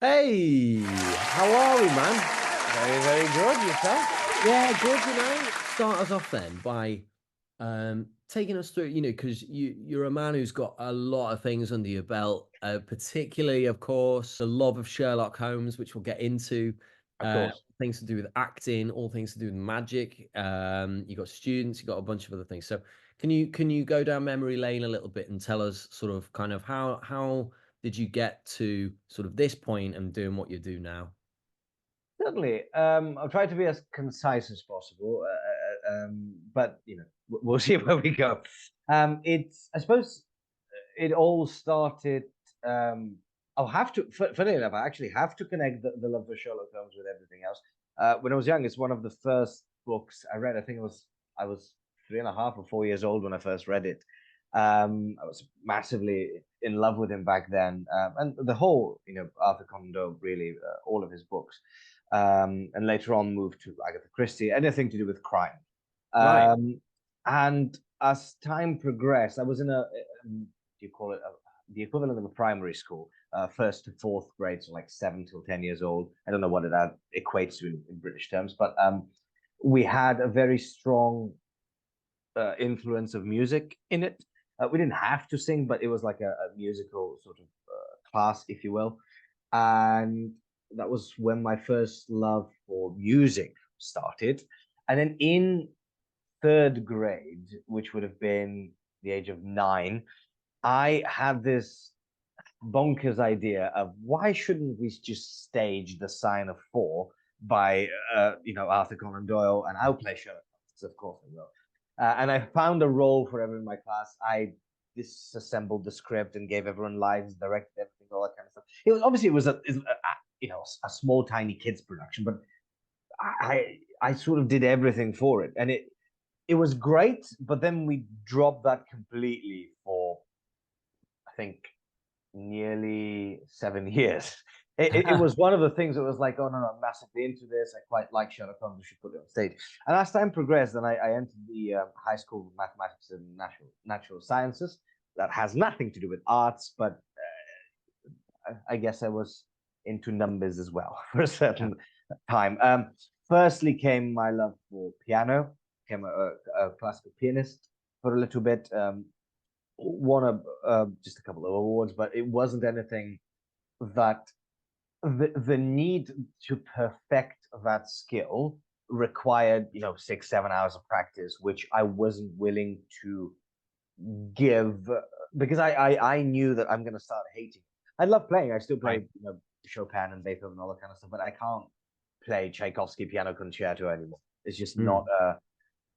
Hey, how are we, man? Very, very good. Yourself? Yeah, good, Start us off then by taking us through, because you're a man who's got a lot of things under your belt, particularly, of course, the love of Sherlock Holmes, which we'll get into, Of course. things to do with acting, all things to do with magic. You got students, you got a bunch of other things. So can you go down memory lane a little bit and tell us sort of kind of how did you get to sort of this point and doing what you do now? Certainly. I'll try to be as concise as possible, but we'll see where we go. I suppose, it all started. I'll have to. Funny enough, I actually have to connect the love for Sherlock Holmes with everything else. When I was young, it's one of the first books I read. I was 3.5 or 4 years old when I first read it. I was massively in love with him back then, and the whole, Arthur Conan Doyle, really, all of his books, and later on moved to Agatha Christie, anything to do with crime. Right. Um, and as time progressed, I was in do you call it the equivalent of a primary school, first to fourth grade, so like 7 till 10 years old. I don't know what that equates to in British terms, but we had a very strong influence of music in it. We didn't have to sing, but it was like a musical sort of class, if you will. And that was when my first love for music started. And then in third grade, which would have been the age of 9, I had this bonkers idea of why shouldn't we just stage the Sign of Four by Arthur Conan Doyle, and I'll play Sherlock Holmes, of course I will. And I found a role for everyone in my class. I disassembled the script and gave everyone lines, directed everything, all that kind of stuff. It was a small tiny kids production, but I sort of did everything for it, and it was great. But then we dropped that completely for, I think, nearly 7 years. It was one of the things that was like, oh no, no, I'm massively into this. I quite like Sherlock Holmes. We should put it on stage. And as time progressed, then I entered the high school of mathematics and natural sciences. That has nothing to do with arts, but I guess I was into numbers as well for a Yeah. certain time. Firstly came my love for piano. Became a classical pianist for a little bit. Won just a couple of awards, but it wasn't anything that the need to perfect that skill required, 6 7 hours of practice, which I wasn't willing to give, because I knew that I'm going to start hating. I love playing. I still play, Right. Chopin and Beethoven and all that kind of stuff, but I can't play Tchaikovsky piano concerto anymore. It's just not. Mm.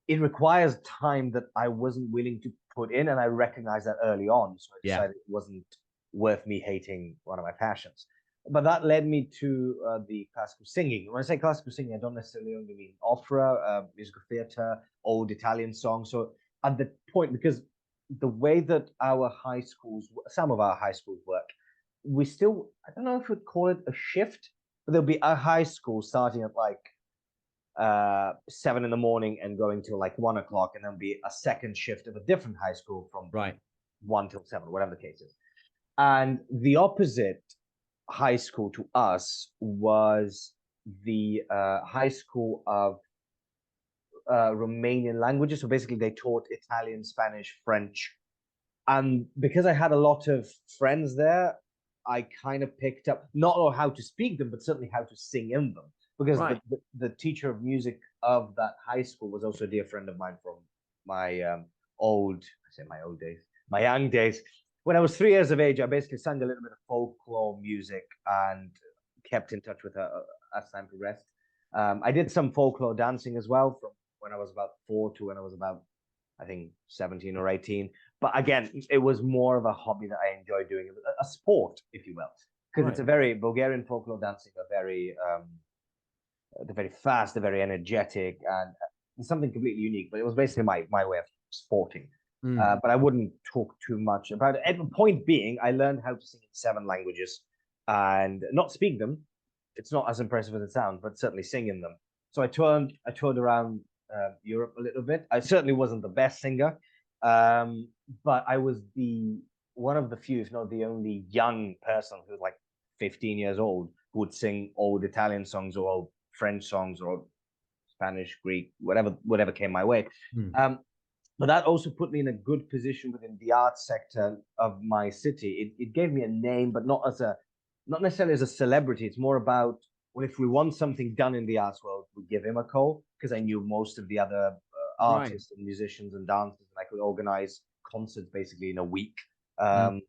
It requires time that I wasn't willing to put in, and I recognized that early on. So I Yeah. decided it wasn't worth me hating one of my passions. But that led me to the classical singing. When I say classical singing, I don't necessarily only mean opera, musical theater, old Italian songs. So at the point, because the way that our high schools, some of our high schools work, we still, I don't know if we'd call it a shift, but there'll be a high school starting at like 7 in the morning and going till like 1 o'clock, and then be a second shift of a different high school from Right. 1 till 7, whatever the case is. And the opposite high school to us was the high school of Romanian languages. So basically, they taught Italian, Spanish, French. And because I had a lot of friends there, I kind of picked up not how to speak them, but certainly how to sing in them. Because Right. the teacher of music of that high school was also a dear friend of mine from my I say my old days, my young days. When I was 3 years of age, I basically sang a little bit of folklore music and kept in touch with her as time progressed. I did some folklore dancing as well from when I was about 4 to when I was about, I think, 17 or 18. But again, it was more of a hobby that I enjoy doing, a sport, if you will, because it's Right. a very Bulgarian folklore dancing, they're very fast, they're very energetic, and it's something completely unique. But it was basically my way of sporting. Mm. But I wouldn't talk too much about it. And the point being, I learned how to sing in 7 languages and not speak them. It's not as impressive as it sounds, but certainly sing in them. So I toured around Europe a little bit. I certainly wasn't the best singer, but I was the one of the few, if not the only, young person who was like 15 years old who would sing old Italian songs or old French songs or Spanish, Greek, whatever came my way. But that also put me in a good position within the arts sector of my city. It gave me a name, but not necessarily as a celebrity. It's more about, well, if we want something done in the arts world, we give him a call, because I knew most of the other Right. artists and musicians and dancers, and I could organize concerts basically in a week. Mm.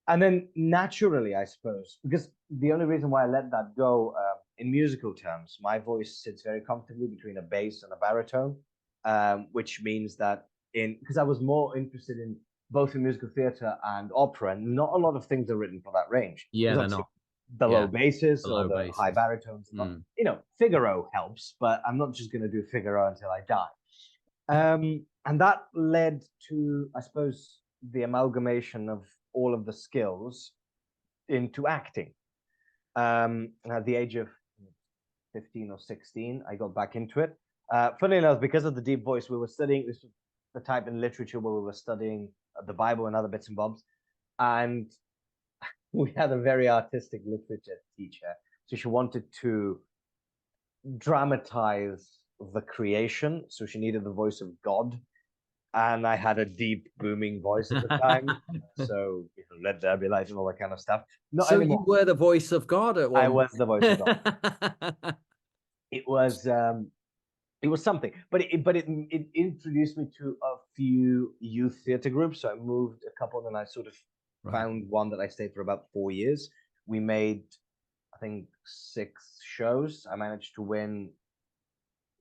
And then naturally, I suppose, because the only reason why I let that go, in musical terms, my voice sits very comfortably between a bass and a baritone, which means that because I was more interested in both in musical theatre and opera, and not a lot of things are written for that range. Yeah, There's they're obviously not. the Yeah, low basses the or low the high bases. baritones. You know, Figaro helps, but I'm not just going to do Figaro until I die. And that led to, I suppose, the amalgamation of all of the skills into acting. At the age of 15 or 16, I got back into it. Funnily enough, because of the deep voice, we were studying this, the type in literature where we were studying the Bible and other bits and bobs. And we had a very artistic literature teacher. So she wanted to dramatize the creation. So she needed the voice of God. And I had a deep, booming voice at the time. So, you know, let there be light and all that kind of stuff. Not So anymore. you were the voice of God at I one was the voice of God. point. It was something, but it introduced me to a few youth theater groups. So I moved a couple, and I sort of found one that I stayed for about 4 years. We made, I think, 6 shows. I managed to win,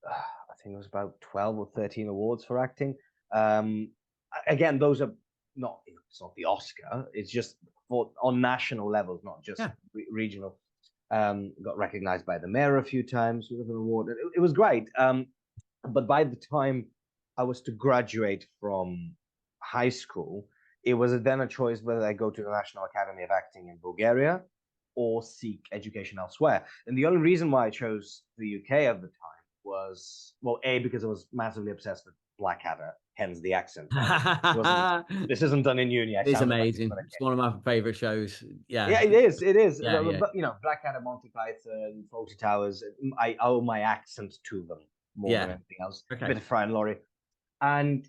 I think it was about 12 or 13 awards for acting. Again, those are not, it's not the Oscar. It's just on national levels, not just regional. Got recognized by the mayor a few times with an award. It was great. But by the time I was to graduate from high school, it was then a choice whether I go to the National Academy of Acting in Bulgaria or seek education elsewhere. And the only reason why I chose the UK at the time was, well, A, because I was massively obsessed with Blackadder, hence the accent. This isn't done in uni. It's amazing. It's one of my favorite shows. Yeah, it is. It is. Yeah, yeah. But you know, Blackadder, Monty Python, Fawlty Towers. I owe my accent to them more than anything else. Okay. A bit of Fry and Laurie. And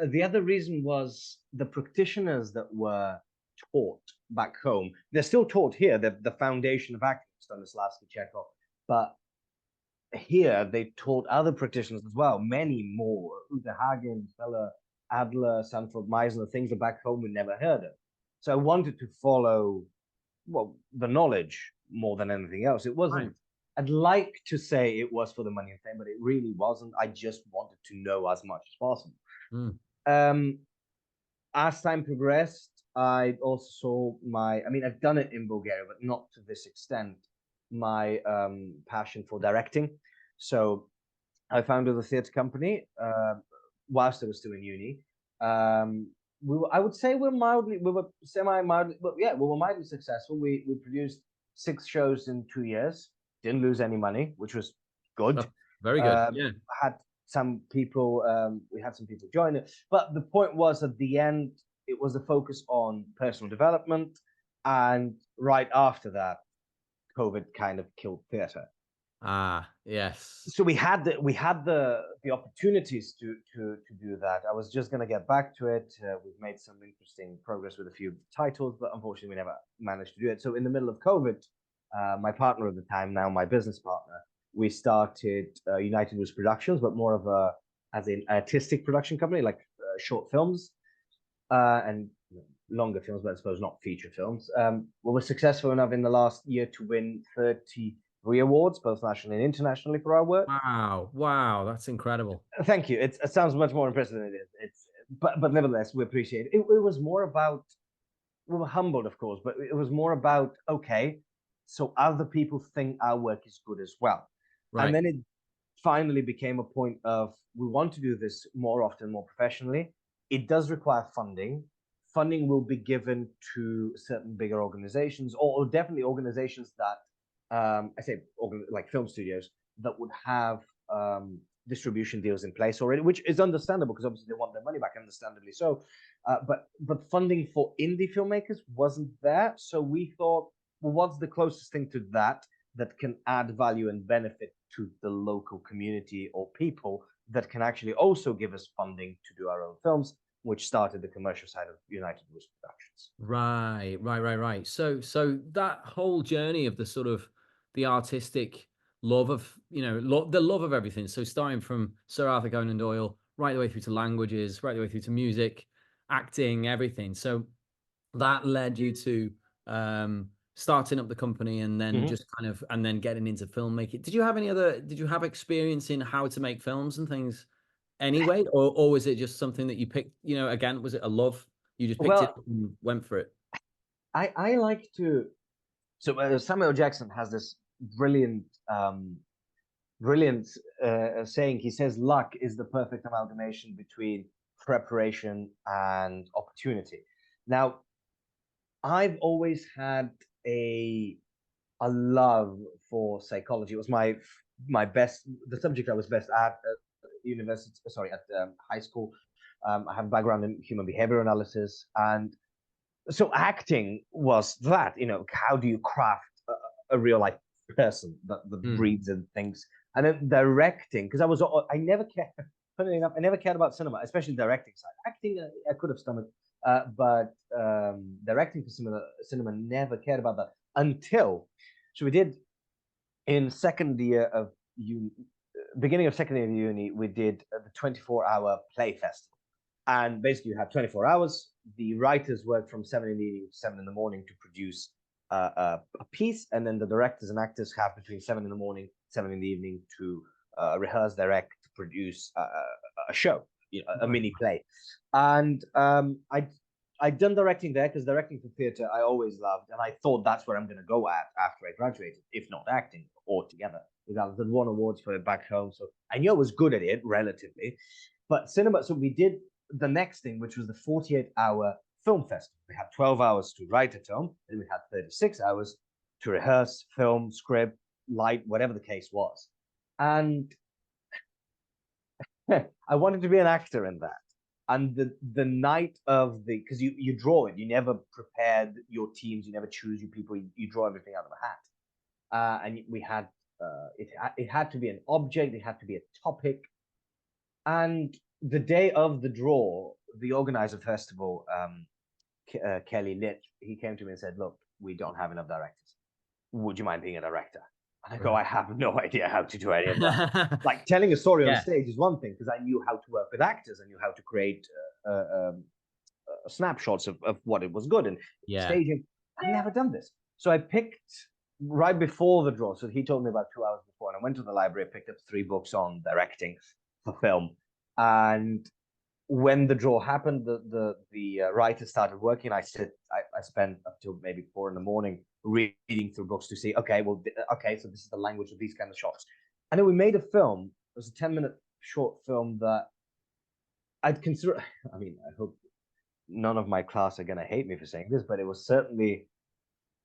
the other reason was the practitioners that were taught back home. They're still taught here. The foundation of acting, Stanislavski, Chekhov. But here they taught other practitioners as well, many more. Uta Hagen, Feller, Adler, Sanford Meisner, things that back home we never heard of. So I wanted to follow, well, the knowledge more than anything else. It wasn't, I'd like to say it was for the money and fame, but it really wasn't. I just wanted to know as much as possible. As time progressed, I also saw I've done it in Bulgaria, but not to this extent, my passion for directing. So I founded a theatre company whilst I was still in uni. I would say we were semi-mildly, but yeah, we were mildly successful. We produced 6 shows in 2 years, didn't lose any money, which was good. Oh, very good. Yeah. Had some people, we had some people join it, but the point was at the end, it was a focus on personal development, and right after that, COVID kind of killed theatre. Yes. So we had the opportunities to do that. I was just going to get back to it. We've made some interesting progress with a few titles, but unfortunately, we never managed to do it. So in the middle of COVID, my partner at the time, now my business partner, we started United Roots Productions, but more of as an artistic production company, like short films and longer films, but I suppose not feature films. We were successful enough in the last year to win 33 awards, both nationally and internationally, for our work. Wow, that's incredible. Thank you. It sounds much more impressive than it is. But nevertheless, we appreciate it. It was more about, we were humbled, of course, but it was more about, okay, so other people think our work is good as well. And then it finally became a point of, we want to do this more often, more professionally. It does require funding. Funding will be given to certain bigger organizations, or definitely organizations that, like film studios, that would have distribution deals in place already, which is understandable because obviously they want their money back, understandably so. But funding for indie filmmakers wasn't there. So we thought, well, what's the closest thing to that that can add value and benefit to the local community or people that can actually also give us funding to do our own films, which started the commercial side of United Woods Productions. Right. So that whole journey of the sort of the artistic love of, the love of everything. So starting from Sir Arthur Conan Doyle, right the way through to languages, right the way through to music, acting, everything. So that led you to starting up the company and then Mm-hmm. just kind of, and then getting into filmmaking. Did you have experience in how to make films and things anyway? Or was it just something that you picked, again, was it a love? You just picked it Well, up and went for it? I like to. So Samuel Jackson has this brilliant brilliant saying. He says, "Luck is the perfect amalgamation between preparation and opportunity." Now, I've always had a a love for psychology. It was my best, the subject I was best at university. Sorry, at high school. I have a background in human behavior analysis, and so acting was that. How do you craft a real life person that Mm. breathes and thinks, and then directing, because I never cared. Funny enough, I never cared about cinema, especially directing side. Acting, I could have stomached, but directing for cinema, never cared about that until. So we did in second year of uni, beginning of second year of uni, we did the 24-hour play festival. And basically, you have 24 hours. The writers work from 7 in the evening to 7 in the morning to produce a piece. And then the directors and actors have between 7 in the morning, 7 in the evening to rehearse, direct, produce a show, a Right. mini play. And I'd done directing there because directing for theatre I always loved. And I thought that's where I'm going to go at after I graduated, if not acting altogether. Regardless, I'd won awards for it back home. So I knew I was good at it relatively. But cinema, so we did the next thing, which was the 48-hour film festival. We had 12 hours to write a film, and we had 36 hours to rehearse, film, script, light, whatever the case was. And I wanted to be an actor in that. And the night of the, because you draw it, you never prepared your teams, you never choose your people, you draw everything out of a hat. And we had it had to be an object, it had to be a topic. And the day of the draw, the organizer of the festival, Kelly Litt, he came to me and said, "Look, we don't have enough directors. Would you mind being a director?" And I go, "I have no idea how to do any of that." Right. Like telling a story on Yeah. stage is one thing because I knew how to work with actors, I knew how to create snapshots of what it was good and Yeah. staging. I've never done this. So I picked right before the draw. So he told me about 2 hours before, and I went to the library, picked up 3 books on directing for film. And when the draw happened, the writer started working. I spent up till maybe 4 in the morning reading through books to see, okay, well, okay, so this is the language of these kind of shots. And then we made a film. It was a 10-minute short film that I'd consider. I mean, I hope none of my class are going to hate me for saying this, but it was certainly,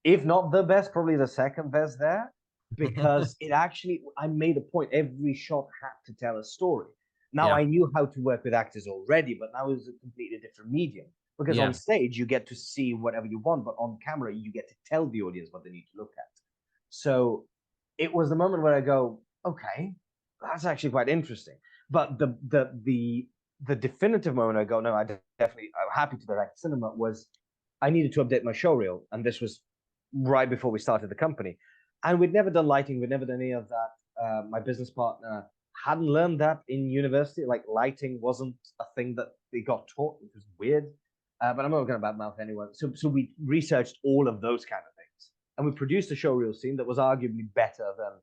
if not the best, probably the second best there, because it actually, I made a point. Every shot had to tell a story. Now Yeah. I knew how to work with actors already, but now it was a completely different medium. Because on Yeah. stage, you get to see whatever you want, but on camera, you get to tell the audience what they need to look at. So it was the moment where I go, okay, that's actually quite interesting. But the definitive moment I go, no, definitely, I'm happy to direct cinema, was I needed to update my show reel. And this was right before we started the company. And we'd never done lighting, we'd never done any of that. My business partner hadn't learned that in university. Like lighting wasn't a thing that they got taught, which was weird. But I'm not going to badmouth anyone. So we researched all of those kind of things. And we produced a showreel scene that was arguably better than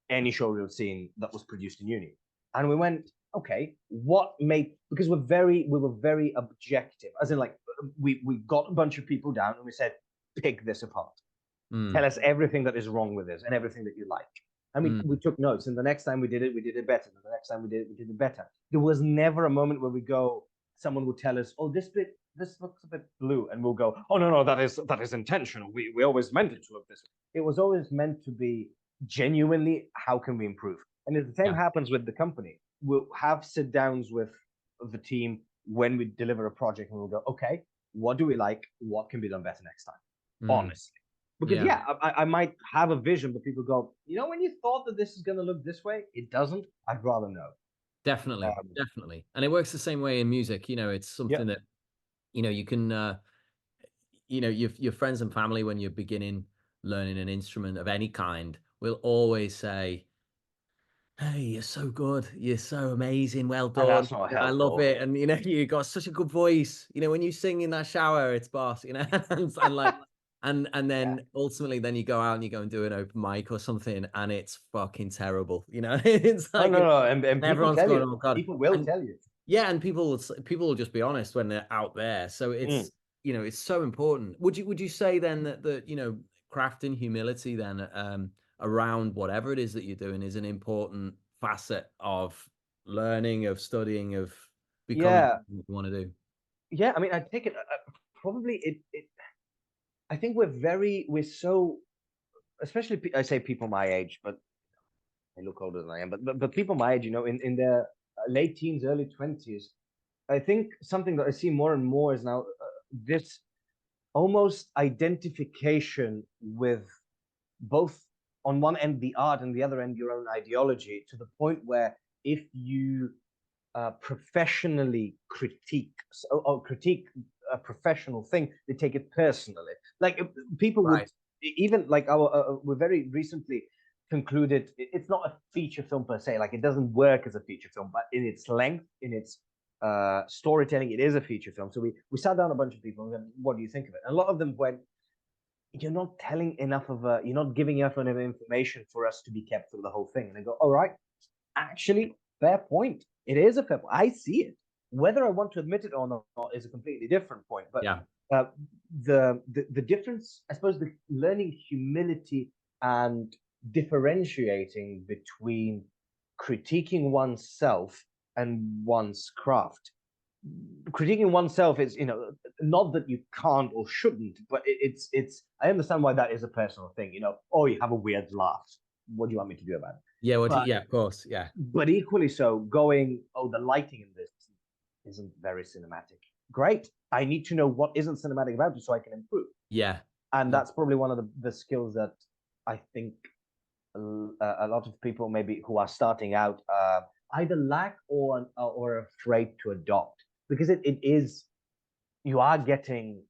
any showreel scene that was produced in uni. And we went, okay, what made, because we were very objective, as in like we got a bunch of people down and we said, pick this apart. Tell us everything that is wrong with this and everything that you like. And we took notes. And the next time we did it better. And the next time we did it better. There was never a moment where we go, someone would tell us, oh, this looks a bit blue. And we'll go, oh, no, that is intentional. We always meant it to look this way. It was always meant to be genuinely, how can we improve? And if the same Yeah. happens with the company, we'll have sit downs with the team when we deliver a project and we'll go, okay, what do we like? What can be done better next time? Honestly. Because Yeah. yeah, I might have a vision, but people go, you know, when you thought that this is going to look this way, it doesn't. I'd rather know. Definitely, Um, definitely. And it works the same way in music. You know, it's yeah, something that, you can, your friends and family, when you're beginning learning an instrument of any kind, will always say, "Hey, you're so good. You're so amazing. Well and done. that's not I love helpful. it." And you got such a good voice. When you sing in that shower, it's boss. And like, and Yeah. then ultimately, then you go out and you go and do an open mic or something, and it's fucking terrible. It's Oh like, no, no, and people everyone's tell going, you. "Oh God." People will And tell you. yeah, and people will just be honest when they're out there. So Mm. it's so important. Would you say then that crafting humility then, around whatever it is that you're doing, is an important facet of learning, of studying, of becoming Yeah, what you want to do? yeah. I mean, I take it. Probably it. I think we're so, especially I say people my age, but they look older than I am. But people my age, in their late teens, early 20s, I think something that I see more and more is now this almost identification with both, on one end the art and the other end your own ideology, to the point where if you professionally or critique a professional thing, they take it personally. Like people would Right. even like our we very recently concluded it's not a feature film per se. Like it doesn't work as a feature film, but in its length, in its storytelling, it is a feature film. So we sat down a bunch of people and went, what do you think of it? And a lot of them went, you're not telling enough of you're not giving enough of information for us to be kept through the whole thing. And I go, all right, actually, fair point. It is a fair point. I see it. Whether I want to admit it or not is a completely different point. But Yeah. uh, the difference, I suppose, the learning humility and differentiating between critiquing oneself and one's craft. Critiquing oneself is, not that you can't or shouldn't, but it's. I understand why that is a personal thing. Oh, you have a weird laugh. What do you want me to do about it? Yeah. But Yeah. Of course. Yeah. equally so, going, oh, the lighting in this isn't very cinematic. Great. I need to know what isn't cinematic about it so I can improve. Yeah. And No. that's probably one of the skills that I think a lot of people maybe who are starting out either lack or afraid to adopt, because it is, you are getting,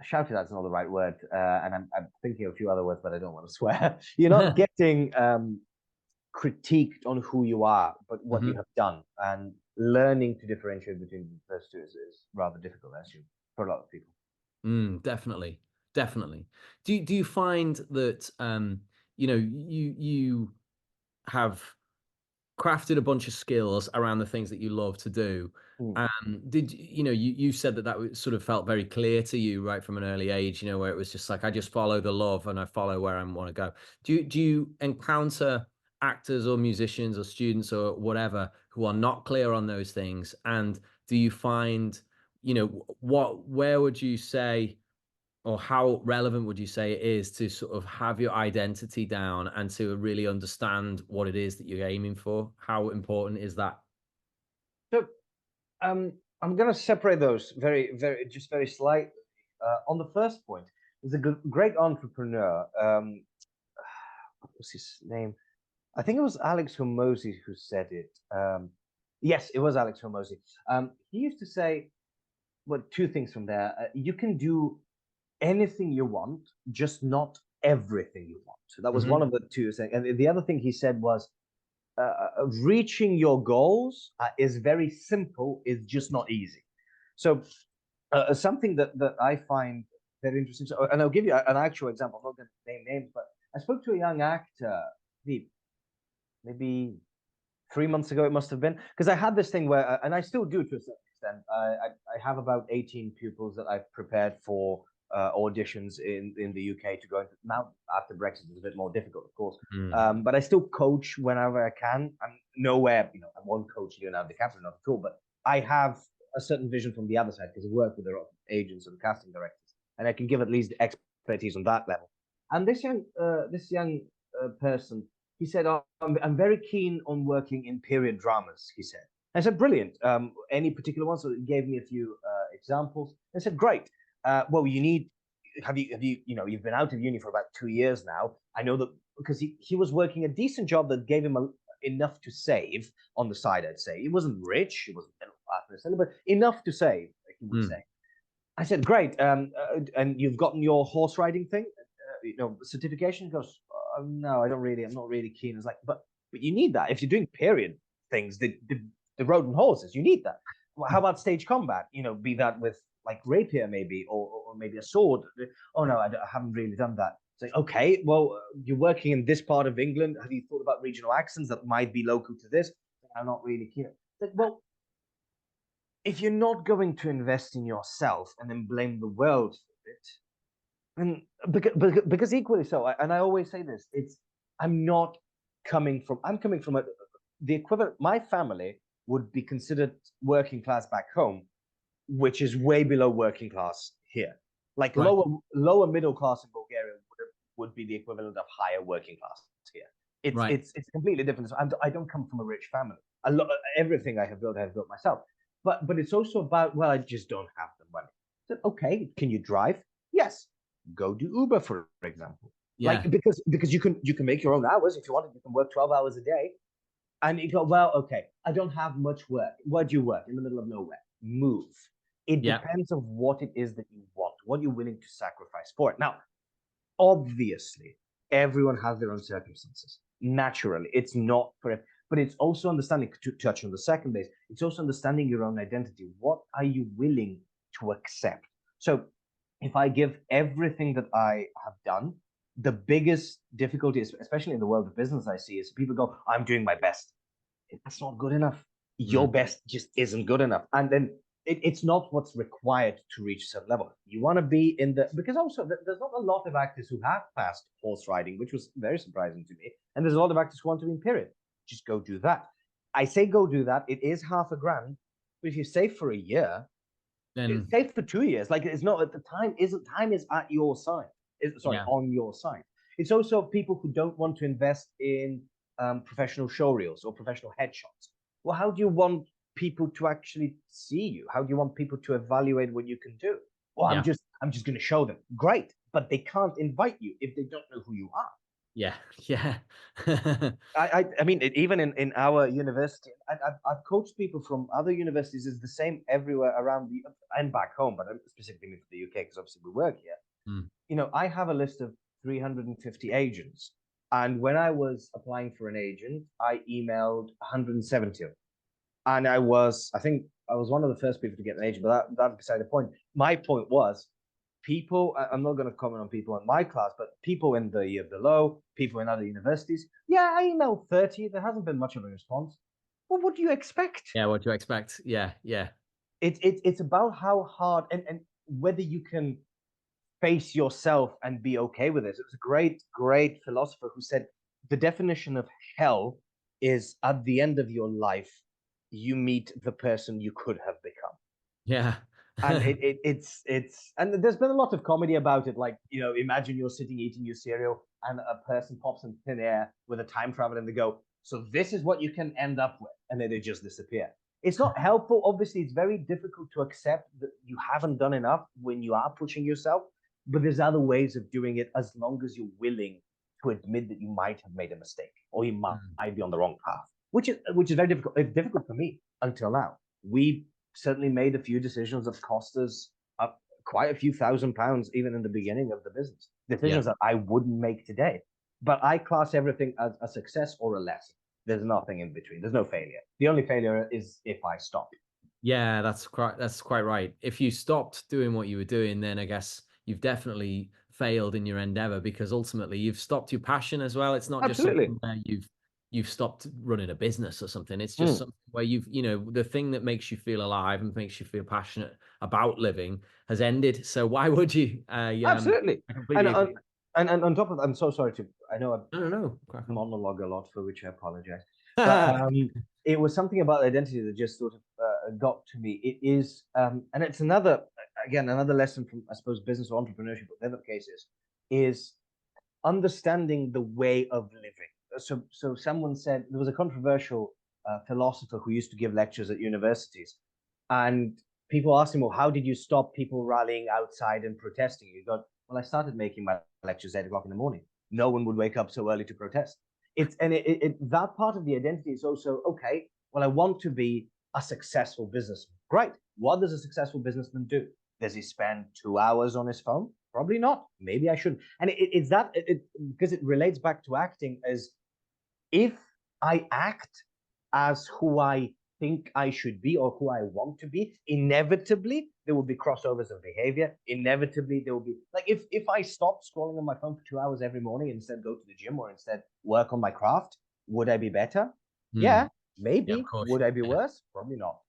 shouted at's not the right word, and I'm thinking of a few other words, but I don't want to swear. You're not getting critiqued on who you are, but what you Hmm. have done, and learning to differentiate between those two is rather difficult, I assume, for a lot of people. Definitely, definitely. Do you find that, you have crafted a bunch of skills around the things that you love to do? Mm. You said that sort of felt very clear to you right from an early age, where it was just like, I just follow the love and I follow where I want to go. Do you encounter actors or musicians or students or whatever who are not clear on those things? And do you find, where would you say, or how relevant would you say it is to sort of have your identity down and to really understand what it is that you're aiming for? How important is that? So I'm going to separate those just very slightly. On the first point, there's a great entrepreneur. What was his name? I think it was Alex Hormozy who said it. Yes, it was Alex Hormozy. He used to say, well, two things from there. You can do anything you want, just not everything you want. So that was one Hmm. of the two things. And the other thing he said was, reaching your goals is very simple, it's just not easy. So something that I find very interesting. So, and I'll give you an actual example. I'm not going to name names, but I spoke to a young actor, maybe 3 months ago, it must have been, because I had this thing where, and I still do to a certain extent. I have about 18 pupils that I've prepared for auditions in the UK to go into. Now after Brexit, it's a bit more difficult, of course. Mm. But I still coach whenever I can. I'm nowhere, I won't coach Leonardo DiCaprio, not at all. But I have a certain vision from the other side because I work with their agents and casting directors, and I can give at least expertise on that level. And this young person, he said, oh, I'm very keen on working in period dramas, he said. I said, brilliant. Any particular ones? So he gave me a few examples. I said, great. Well, you need you've been out of uni for about 2 years now. I know that because he was working a decent job that gave him enough to save on the side. I'd say he wasn't rich, he wasn't but enough to save, he would say. I said, great. And you've gotten your horse riding thing, certification? He goes, oh, no, I'm not really keen. It's like, but you need that if you're doing period things, the road and horses, you need that. Well, how about stage combat? Be that with like rapier maybe, or maybe a sword. Oh no, I haven't really done that. It's like, okay, well, you're working in this part of England. Have you thought about regional accents that might be local to this? I'm not really keen. It's like, well, if you're not going to invest in yourself and then blame the world for it, and because equally so, and I always say this, I'm coming from the equivalent. My family would be considered working class back home, which is way below working class here. Like Right. lower middle class in Bulgaria would be the equivalent of higher working class here. It's completely different. So I don't come from a rich family. Everything I have built myself. But it's also about, well, I just don't have the money. So, okay, can you drive? Yes. Go do Uber, for example. Yeah. Like because you can make your own hours if you want. You can work 12 hours a day. And you go, well, okay, I don't have much work. Where do you work? In the middle of nowhere. Move. It depends on what it is that you want, what you're willing to sacrifice for it. Now, obviously, everyone has their own circumstances. Naturally, it's not for it, but it's also understanding, to touch on the second base, it's also understanding your own identity. What are you willing to accept? So if I give everything that I have done, the biggest difficulty, especially in the world of business, I see is people go, I'm doing my best. That's not good enough. Your best just isn't good enough. And then it's not what's required to reach a certain level. You want to be because also there's not a lot of actors who have passed horse riding, which was very surprising to me. And there's a lot of actors who want to be in period. Just go do that. I say go do that. It is $5,000, but if you save for a year, Then save for 2 years. Like it's not at the time. Time is at your side. On your side. It's also people who don't want to invest in professional showreels or professional headshots. Well, how do you want people to actually see you? How do you want people to evaluate what you can do? Well, I'm just going to show them. Great, but they can't invite you if they don't know who you are. Yeah. I mean, even in our university, I've coached people from other universities. It's the same everywhere around and back home, but I'm specifically for the UK because obviously we work here. I have a list of 350 agents. And when I was applying for an agent, I emailed 170 of them. And I think I was one of the first people to get an agent, but that's beside the point. My point was, I'm not going to comment on people in my class, but people in the year below, people in other universities. Yeah, I emailed 30. There hasn't been much of a response. Well, what do you expect? Yeah, what do you expect? Yeah. It's about how hard and whether you can face yourself and be okay with it. It was a great philosopher who said the definition of hell is at the end of your life, you meet the person you could have become. Yeah. And it's and there's been a lot of comedy about it. Like, imagine you're sitting eating your cereal and a person pops in thin air with a time travel and they go, so this is what you can end up with. And then they just disappear. It's not helpful. Obviously, it's very difficult to accept that you haven't done enough when you are pushing yourself. But there's other ways of doing it as long as you're willing to admit that you might have made a mistake or you might be on the wrong path, which is very difficult. It's difficult for me until now. We certainly made a few decisions that cost us quite a few £1,000s, even in the beginning of the business. Decisions that I wouldn't make today. But I class everything as a success or a lesson. There's nothing in between. There's no failure. The only failure is if I stop. Yeah, that's quite right. If you stopped doing what you were doing, then I guess you've definitely failed in your endeavor because ultimately you've stopped your passion as well. It's not just something where you've stopped running a business or something. It's just something where the thing that makes you feel alive and makes you feel passionate about living has ended. So why would you? Absolutely. I completely agree. And on top of that, I'm so sorry I know No. monologue a lot, for which I apologize. But it was something about identity that just sort of got to me. It is, and it's another lesson from, I suppose, business or entrepreneurship, but in other cases, is understanding the way of living. So someone said there was a controversial philosopher who used to give lectures at universities, and people asked him, well, how did you stop people rallying outside and protesting? He got, Well, I started making my lectures 8 o'clock in the morning. No one would wake up so early to protest. That part of the identity is also okay. Well, I want to be a successful businessman. Great. What does a successful businessman do? Does he spend 2 hours on his phone? Probably not. Maybe I shouldn't. And it's that because it relates back to acting as if I act as who I think I should be or who I want to be, inevitably there will be crossovers of behavior. Inevitably, there will be like if I stop scrolling on my phone for 2 hours every morning and instead go to the gym or instead work on my craft, would I be better? Mm. Yeah, Yeah, of maybe. course. Would I be Yeah. worse? Probably not.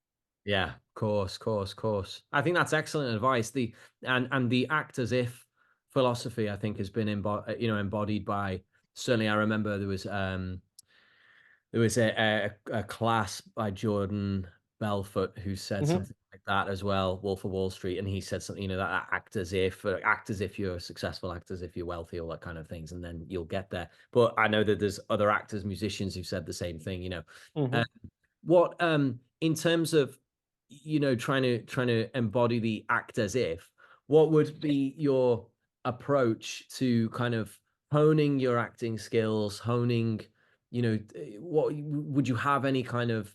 Yeah, of course, course. I think that's excellent advice. And the act as if philosophy, I think, has been embodied by, certainly I remember there was a class by Jordan Belfort who said Mm-hmm. something like that as well, Wolf of Wall Street, and he said something, that act as if you're successful, act as if you're wealthy, all that kind of things, and then you'll get there. But I know that there's other actors, musicians who've said the same thing. Mm-hmm. Uh, what in terms of trying to embody the act as if, what would be your approach to kind of honing your acting skills, honing, what would you have any kind of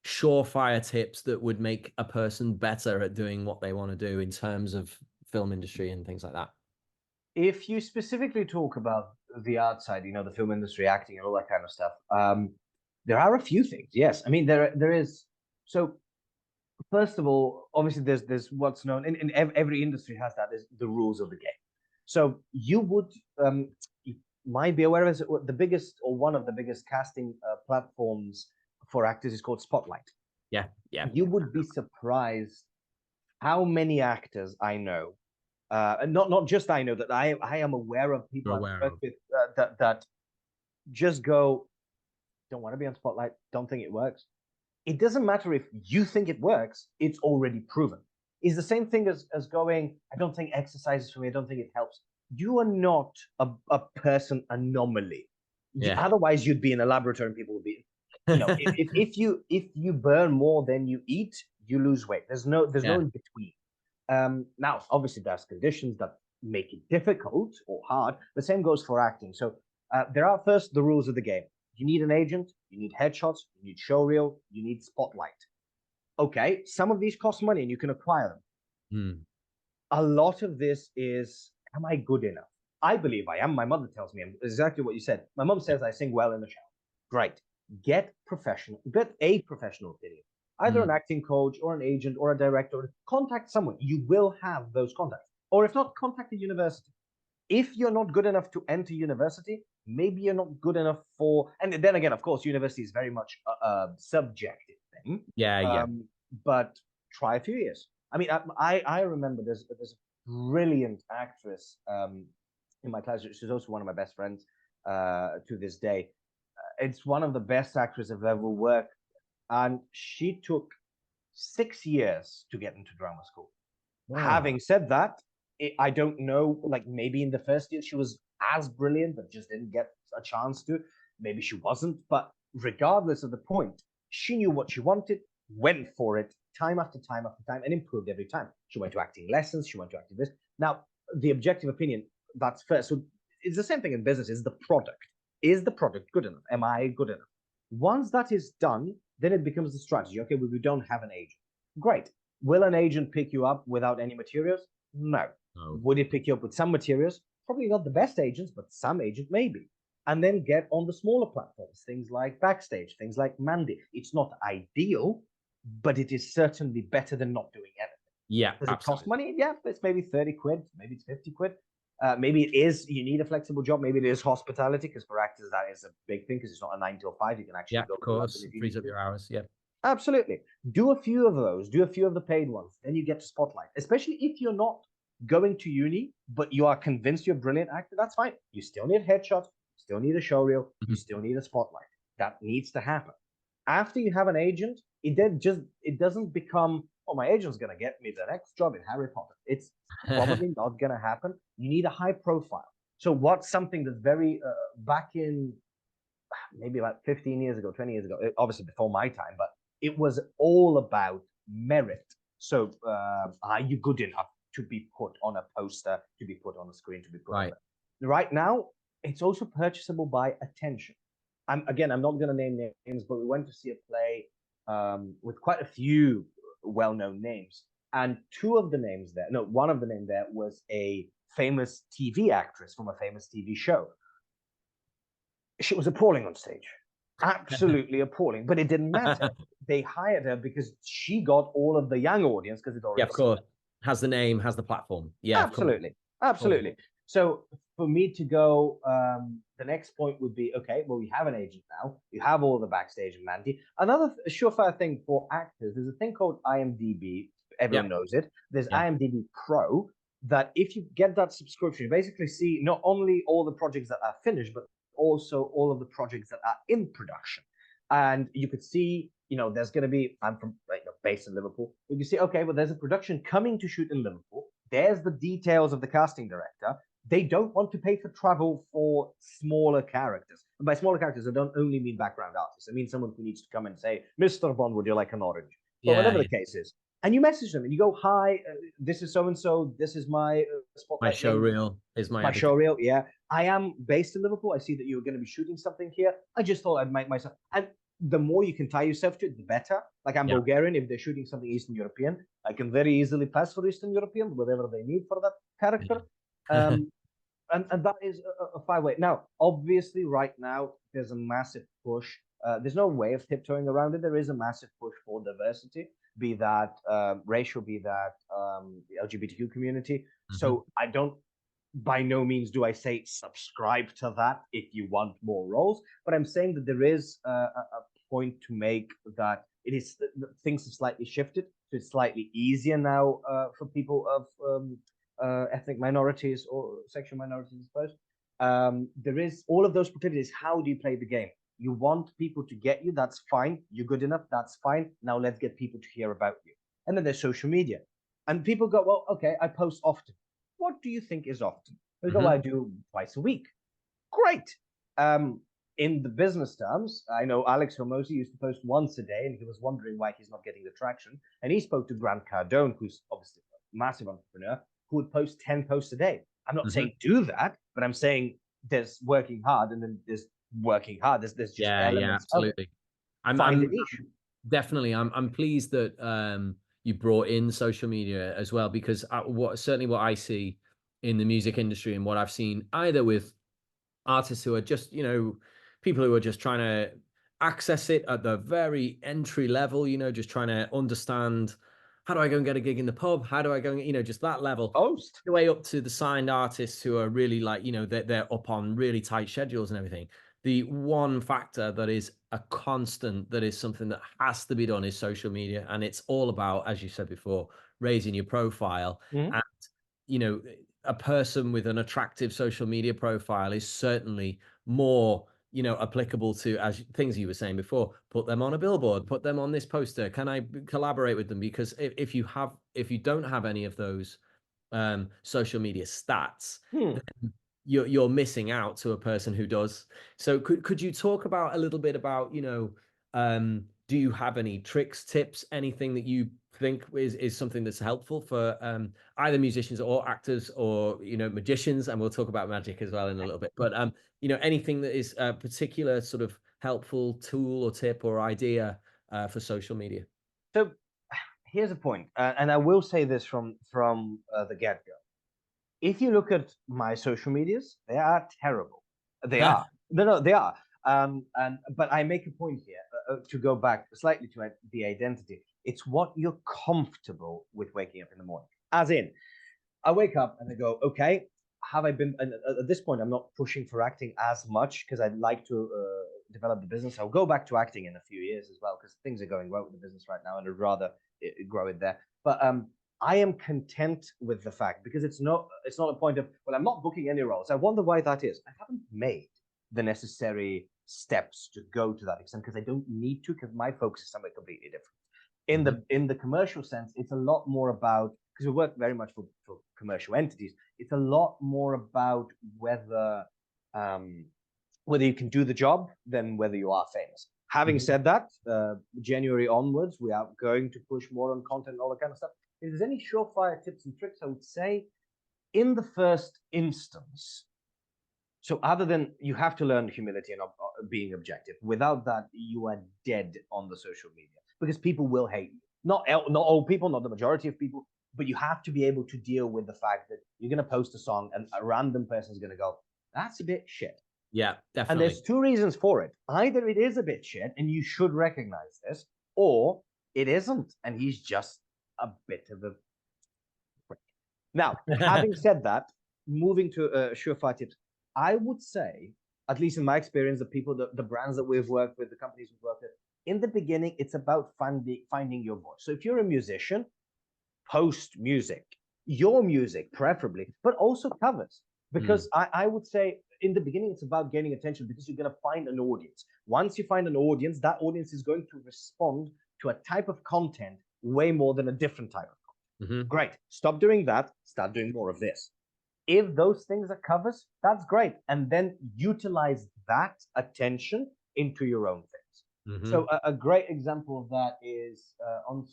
surefire tips that would make a person better at doing what they want to do in terms of film industry and things like that? If you specifically talk about the art side, the film industry, acting, and all that kind of stuff, there are a few things. Yes, I mean there is. So first of all, obviously there's what's known in every industry has that is the rules of the game. So you might be aware of this, the biggest or one of the biggest casting platforms for actors is called Spotlight. Yeah, yeah. You would be surprised how many actors I know, and not just I know that I am aware of people You're I've aware worked of. with that just go, don't want to be on Spotlight, don't think it works. It doesn't matter if you think it works, it's already proven. It's the same thing as going, I don't think exercise is for me, I don't think it helps. You are not a person anomaly. Yeah, Otherwise, you'd be in a laboratory and people would be, if you burn more than you eat, you lose weight. There's no yeah. in between. Now, obviously, there's conditions that make it difficult or hard. The same goes for acting. So there are first the rules of the game. You need an agent, you need headshots, you need showreel, you need spotlight. Okay, some of these cost money and you can acquire them. Hmm. A lot of this is, am I good enough? I believe I am. My mother tells me I'm exactly what you said. My mom says I sing well in the shower. Great. Get a professional opinion. Either Hmm. an acting coach or an agent or a director. Contact someone. You will have those contacts. Or if not, contact a university. If you're not good enough to enter university, maybe you're not good enough for. And then again, of course, university is very much a subjective thing. Yeah, yeah. Um, but try a few years. I mean, I remember there's a brilliant actress in my class. She's also one of my best friends to this day. It's one of the best actresses I've ever worked, and she took 6 years to get into drama school. Wow. Having said that, I don't know, like maybe in the first year she was as brilliant, but just didn't get a chance to. Maybe she wasn't, but regardless of the point, she knew what she wanted, went for it time after time after time, and improved every time. She went to acting lessons, she went to acting this. Now, the objective opinion, that's first. So it's the same thing in business, is the product. Is the product good enough? Am I good enough? Once that is done, then it becomes the strategy. Okay, well, we don't have an agent. Great. Will an agent pick you up without any materials? No. Oh. Would it pick you up with some materials? Probably not the best agents, but some agent maybe. And then get on the smaller platforms, things like Backstage, things like Mandy. It's not ideal, but it is certainly better than not doing anything. Yeah, Does it cost absolutely. money? Yeah, it's maybe 30 quid, maybe it's 50 quid. Maybe it is, you need a flexible job. Maybe it is hospitality, because for actors, that is a big thing because it's not a 9 till 5. You can Yeah, actually go of to London course. if you Frees need up to. your hours. Yeah. Absolutely. Do a few of those, do a few of the paid ones, then you get to Spotlight. Especially if you're not going to uni, but you are convinced you're a brilliant actor, that's fine. You still need a headshot, you still need a showreel, you Mhm. still need a Spotlight. That needs to happen. After you have an agent, it doesn't become, oh, my agent's gonna get me the next job in Harry Potter. It's probably not gonna happen. You need a high profile. So what's something that's very back in maybe about 15 years ago, 20 years ago, obviously before my time, but it was all about merit. So are you good enough to be put on a poster, to be put on a screen, to be put on Right. there. Right now, it's also purchasable by attention. I'm not going to name names, but we went to see a play with quite a few well-known names. And two of the names there, no, one of the names there was a famous TV actress from a famous TV show. She was appalling on stage, absolutely appalling, but it didn't matter. They hired her because she got all of the young audience because it Yeah, already of course. Has the name, has the platform. Yeah, of course. absolutely, absolutely. So for me to go, the next point would be, okay, well, you have an agent now, you have all the backstage and Mandy. Another surefire thing for actors, there's a thing called IMDb. Everyone knows it. There's IMDb Pro, that if you get that subscription, you basically see not only all the projects that are finished, but also all of the projects that are in production. And you could see, there's going to be, I'm from based in Liverpool. You can see, okay, well, there's a production coming to shoot in Liverpool. There's the details of the casting director. They don't want to pay for travel for smaller characters. And by smaller characters, I don't only mean background artists. I mean someone who needs to come and say, Mr. Bond, would you like an orange? But whatever the case is. And you message them and you go, hi, this is so-and-so. This is my spotlight. My show reel is my show reel. Yeah. I am based in Liverpool. I see that you're going to be shooting something here. I just thought I'd make myself. And the more you can tie yourself to it, the better. Like I'm Bulgarian. If they're shooting something Eastern European, I can very easily pass for Eastern European, whatever they need for that character. And that is a five-way. Now, obviously, right now, there's a massive push. There's no way of tiptoeing around it. There is a massive push for diversity, be that racial, be that the LGBTQ community. So I don't, by no means do I say subscribe to that if you want more roles, but I'm saying that there is a point to make that it is, things have slightly shifted. So it's slightly easier now for people of ethnic minorities or sexual minorities, I suppose. There is all of those proclivities. How do you play the game? You want people to get you, that's fine. You're good enough, that's fine. Now let's get people to hear about you. And then there's social media. And people go, well, okay, I post often. What do you think is often? They go, well, I do twice a week. Great. In the business terms, I know Alex Hormozy used to post once a day, and he was wondering why he's not getting the traction. And he spoke to Grant Cardone, who's obviously a massive entrepreneur, who would post 10 posts a day. I'm not saying do that, but I'm saying there's working hard, and then there's working hard. There's just elements absolutely. Find a niche. Definitely. I'm pleased that you brought in social media as well, because certainly what I see in the music industry and what I've seen either with artists who are just, people who are just trying to access it at the very entry level, just trying to understand, how do I go and get a gig in the pub? How do I go and, just that level. Post. The way up to the signed artists who are really like, they're up on really tight schedules and everything. The one factor that is a constant, that is something that has to be done, is social media. And it's all about, as you said before, raising your profile. And, a person with an attractive social media profile is certainly more, applicable to, as things you were saying before, put them on a billboard, put them on this poster. Can I collaborate with them? Because if you don't have any of those social media stats, then you're missing out to a person who does. So could you talk about a little bit about, do you have any tricks, tips, anything that you think is something that's helpful for either musicians or actors or, magicians? And we'll talk about magic as well in a little bit, but anything that is a particular sort of helpful tool or tip or idea for social media? So here's a point, and I will say this from the get-go. If you look at my social medias, they are terrible. They are. No, they are. But I make a point here to go back slightly to the identity. It's what you're comfortable with waking up in the morning. As in, I wake up and I go, okay, have I been? And at this point, I'm not pushing for acting as much because I'd like to develop the business. I'll go back to acting in a few years as well because things are going well with the business right now, and I'd rather grow it there. But I am content with the fact, because it's not a point of, well, I'm not booking any roles. I wonder why that is. I haven't made the necessary steps to go to that extent because I don't need to, because my focus is somewhere completely different. In the commercial sense, it's a lot more about, because we work very much for commercial entities, it's a lot more about whether you can do the job than whether you are famous. Having said that, January onwards, we are going to push more on content and all that kind of stuff. If there's any surefire tips and tricks, I would say in the first instance, so other than you have to learn humility and being objective. Without that, you are dead on the social media because people will hate you. Not all people, not the majority of people, but you have to be able to deal with the fact that you're going to post a song and a random person is going to go, that's a bit shit. Yeah, And definitely. there's two reasons for it. Either it is a bit shit and you should recognize this, or it isn't and he's just a bit of a prick. Now, having said that, moving to surefire tips, I would say, at least in my experience, the people, the brands that we've worked with, the companies we've worked with, in the beginning, it's about finding your voice. So if you're a musician, post music, your music preferably, but also covers. Because I would say in the beginning, it's about gaining attention because you're going to find an audience. Once you find an audience, that audience is going to respond to a type of content way more than a different type of content. Great. Stop doing that. Start doing more of this. If those things are covers, that's great. And then utilize that attention into your own things. So a great example of that is on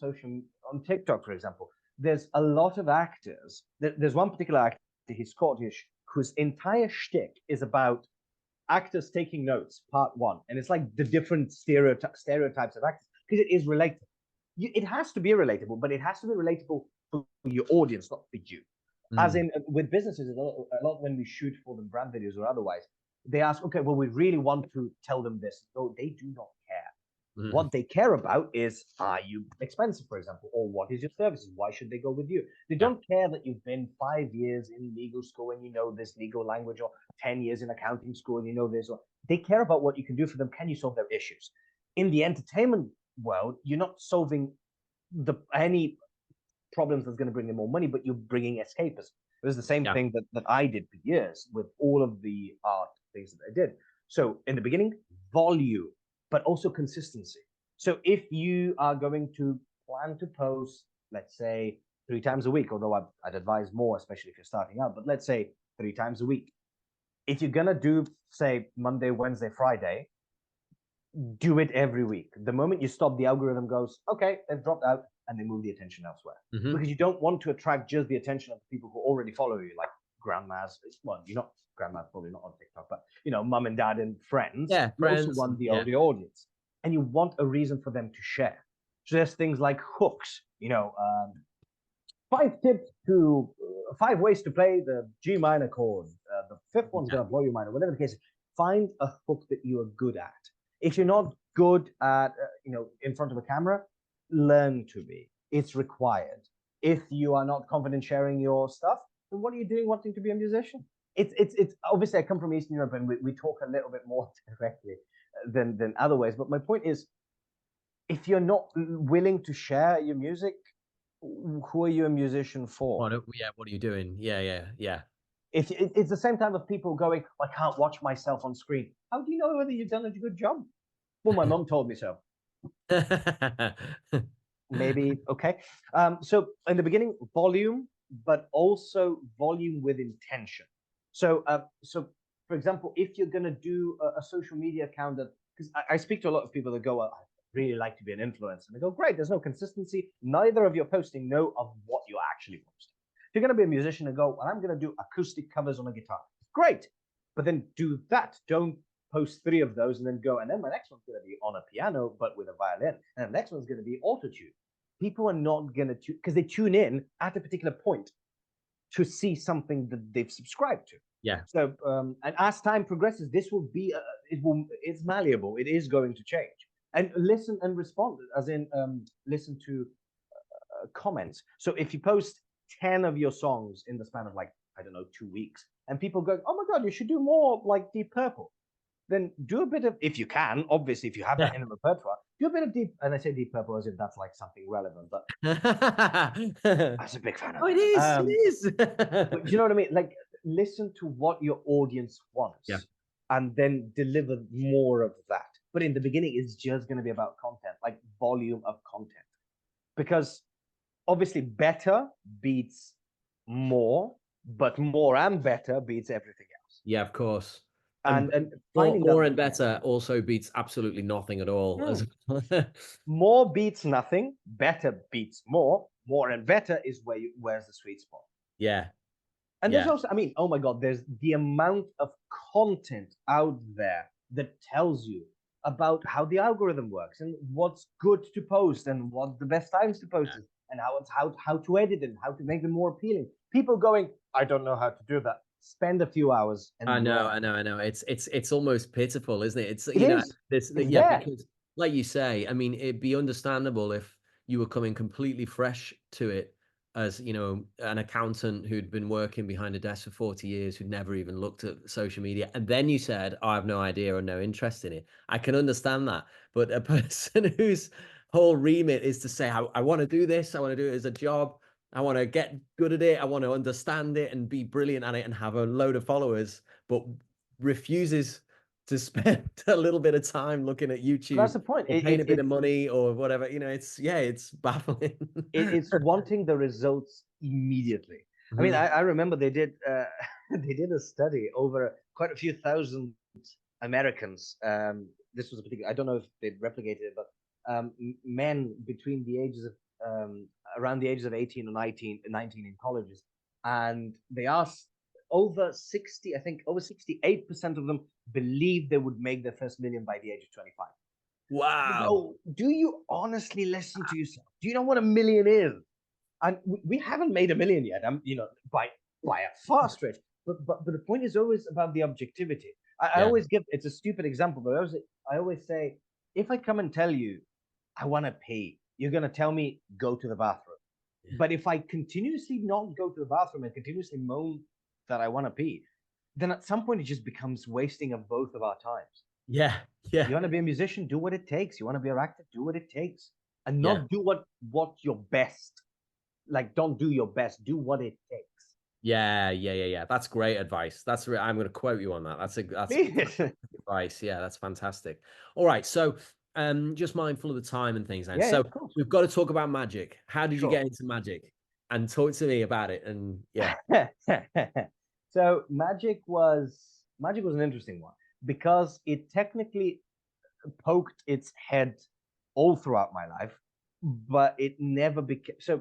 TikTok, for example. There's a lot of actors. There's one particular actor, he's Scottish, whose entire shtick is about actors taking notes, part one. And it's like the different stereotypes of actors, because it is relatable. It has to be relatable, but it has to be relatable for your audience, not for you. As in, with businesses, a lot when we shoot for them, brand videos or otherwise, they ask, okay, well, we really want to tell them this. No, they do not care. What they care about is, are you expensive, for example, or what is your services? Why should they go with you? They don't care that you've been 5 years in legal school and you know this legal language, or 10 years in accounting school and you know this. Or they care about what you can do for them. Can you solve their issues? In the entertainment world, you're not solving any problems that's going to bring them more money, but you're bringing escapism. It was the same thing that I did for years with all of the art things that I did. So in the beginning, volume, but also consistency. So if you are going to plan to post, let's say 3 times a week, although I'd advise more, especially if you're starting out, but let's say 3 times a week. If you're going to do, say, Monday, Wednesday, Friday, do it every week. The moment you stop, the algorithm goes, okay, they've dropped out, and they move the attention elsewhere. Because you don't want to attract just the attention of the people who already follow you, like grandmas. Well, you're not grandmas, probably not on TikTok, but mom and dad and friends. Yeah, friends. You also want the older audience, and you want a reason for them to share. So there's things like hooks. 5 tips to 5 ways to play the G minor chord. The 5th one's gonna blow your mind, or whatever the case is. Find a hook that you are good at. If you're not good at, in front of a camera, learn to be. It's required. If you are not confident sharing your stuff, then what are you doing wanting to be a musician? It's obviously, I come from Eastern Europe and we talk a little bit more directly than other ways. But my point is, if you're not willing to share your music, who are you a musician for? What are you doing? Yeah. It's the same time of people going, I can't watch myself on screen. How do you know whether you've done a good job? Well, my mom told me so. Maybe, okay. So in the beginning, volume, but also volume with intention. So for example, if you're going to do a social media account because I speak to a lot of people that go, I really like to be an influencer. And they go, great, there's no consistency. Neither of you are posting know of what you're actually posting. If you're going to be a musician and go, well, I'm going to do acoustic covers on a guitar. Great. But then do that. Don't post 3 of those and then go, and then my next one's going to be on a piano, but with a violin. And the next one's going to be auto-tune. People are not going to tune, because they tune in at a particular point to see something that they've subscribed to. Yeah. So, and as time progresses, this will be, it's malleable. It is going to change. And listen and respond, as in listen to comments. So if you post 10 of your songs in the span of 2 weeks, and people go, oh my God, you should do more like Deep Purple, then do a bit of, if you can, obviously, if you have that in the repertoire, do a bit of Deep, and I say Deep Purple as if that's like something relevant, but I was a big fan of it. It is. But you know what I mean? Like, listen to what your audience wants, and then deliver more of that. But in the beginning, it's just going to be about content, like volume of content, because obviously better beats more, but more and better beats everything else. Yeah, of course. and more, finding that. more and better also beats absolutely nothing at all Hmm. as well. More beats nothing, better beats more. More and better is where's the sweet spot. Yeah, And there's yeah, also, I mean, oh my God, there's the amount of content out there that tells you about how the algorithm works and what's good to post and what the best times to post is and how to edit and how to make them more appealing. People going, I don't know how to do that. Spend a few hours I and know, learn. I know, I know. It's almost pitiful, isn't it? It's It is. this It's yeah, there. because like you say, I mean, it'd be understandable if you were coming completely fresh to it as, an accountant who'd been working behind a desk for 40 years, who'd never even looked at social media, and then you said, "Oh, I have no idea or no interest in it." I can understand that, but a person whose whole remit is to say, "I want to do this, I want to do it as a job." I want to get good at it. I want to understand it and be brilliant at it and have a load of followers, but refuses to spend a little bit of time looking at But that's YouTube the point. or paying a bit of money or whatever. It's baffling. It's wanting the results immediately. I mean, Mhm. I remember they did they did a study over quite a few thousand Americans. This was a particular. I don't know if they'd replicated it, but men between the ages of around the ages of 18 or 19 in colleges, and they asked over 60, I think over 68% of them believed they would make their first million by the age of 25. You Wow. go, do you honestly listen to yourself? Do you know what a million is? And we haven't made a million yet. By a far stretch. But the point is always about the objectivity. I Yeah. always give it's a stupid example, but I always say, if I come and tell you I want to pee, you're gonna tell me go to the bathroom. Yeah. But if I continuously not go to the bathroom and continuously moan that I want to pee, then at some point it just becomes wasting of both of our times. Yeah. Yeah. You want to be a musician, do what it takes. You want to be an actor, do what it takes, and Yeah. not do what your best. Like, don't do your best. Do what it takes. Yeah. Yeah. Yeah. Yeah. That's great advice. I'm going to quote you on that. That's yeah, advice. Yeah. That's fantastic. All right. So, just mindful of the time and things then. yeah, So of course, we've got to talk about magic. How did you sure. get into magic? And talk to me about it. And yeah. So magic was an interesting one because it technically poked its head all throughout my life, but it never became so.